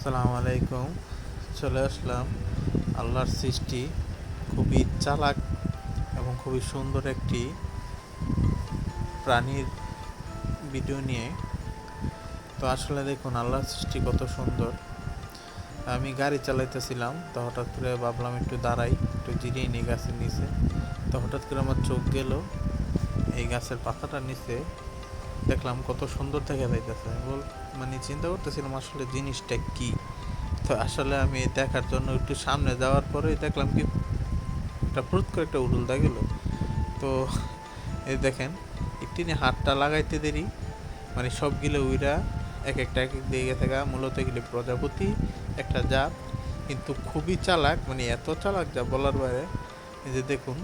আসসালামু আলাইকুম। চলে আসলাম আল্লাহর সৃষ্টি খুবই চালাক এবং খুবই সুন্দর একটি প্রাণীর ভিডিও নিয়ে। তো আসলে দেখুন আল্লাহর সৃষ্টি কত সুন্দর। আমি গাড়ি চালাইতেছিলাম, তো হঠাৎ করে ভাবলাম একটু দাঁড়াই, একটু জিরিয়ে নিই গাছের নিচে। তো হঠাৎ করে আমার চোখ গেল এই গাছের পাতাটার নিচে, দেখলাম কত সুন্দর দেখা যাইতেছে। মানে চিন্তা করতেছিলাম আসলে জিনিসটা কি। তো আসলে আমি দেখার জন্য একটু সামনে যাওয়ার পরেই দেখলাম কি একটা ফুট করে একটা উড়ুল দা গেল। তো এই দেখেন একটি নিয়ে হাতটা লাগাইতে দেরি, মানে সবগুলো উইরা এক এক দিয়ে গেছে গা। মূলত এগুলি প্রজাপতি একটা জাত, কিন্তু খুবই চালাক, মানে এত চালাক যা বলার বাইরে। এই যে দেখুন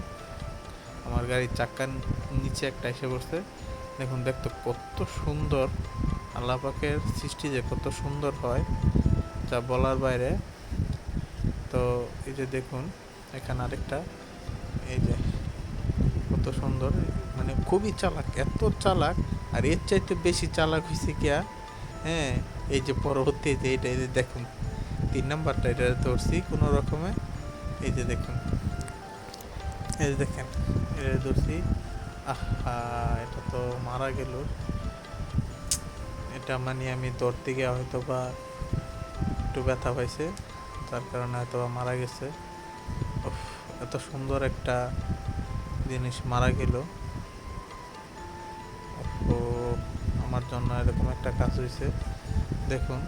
আমার গাড়ির চাক্কার নিচে একটা এসে পড়ছে। দেখুন দেখতে কত সুন্দর, আল্লাহ পাকের সৃষ্টি যে কত সুন্দর হয় যা বলার বাইরে। তো এই যে দেখুন এখানে আরেকটা, এই যে কত সুন্দর, মানে খুবই চালাক, এত চালাক। আর এর চাইতে বেশি চালাক হয়েছে কিয়া, হ্যাঁ, এই যে পরবর্তী যে এটা, এই যে দেখুন 3 নাম্বারটা এটা ধরছি কোনো রকমে। এই যে দেখুন, এই যে দেখেন এটা ধরছি। আহা, এটা তো মারা গেল। এটা মানে আমি ধরতে গিয়ে হয়তো বা একটু ব্যথা পাইছে, তার কারণে হয়তো বা মারা গেছে। এত সুন্দর একটা জিনিস মারা গেল। তো আমার জন্য এরকম একটা কাজ হয়েছে। দেখুন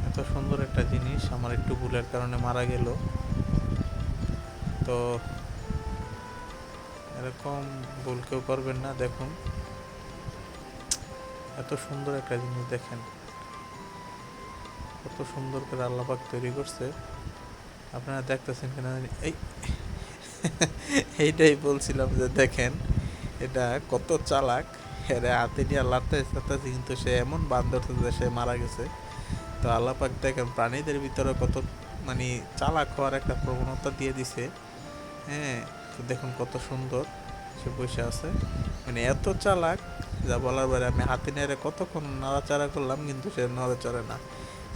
এত সুন্দর একটা জিনিস আমার একটু ভুলের কারণে মারা গেল। তো এরকম ভুল কেউ করবেন না। দেখুন এত সুন্দর একটা জিনিস, দেখেন কত সুন্দর করে আল্লাহ পাক তৈরি করছে। আপনারা দেখতেছেন কিনা জানি। এইটাই বলছিলাম যে দেখেন এটা কত চালাক। এরা হাতে নিয়ে লাড়তে চাড়তেছে, কিন্তু সে এমন বান্দর যে সে মারা গেছে। তো আল্লাহ পাক দেখেন প্রাণীদের ভিতরে কত মানে চালাক হওয়ার একটা প্রবণতা দিয়ে দিছে। হ্যাঁ, তো দেখুন কত সুন্দর সে বসে আছে, মানে এত চালাক যা বলার বাইরে। আমি হাতে নেড়ে কতক্ষণ নাড়াচাড়া করলাম, কিন্তু সে নড়ে না।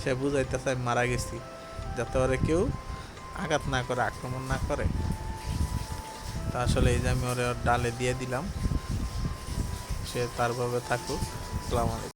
সে বুঝাইতেছে আমি মারা গেছি, যাতে ওরে কেউ আঘাত না করে, আক্রমণ না করে। তা আসলে এই যে আমি ওরে ডালে দিয়ে দিলাম, সে তারভাবে থাকুক। আসসালামু আলাইকুম।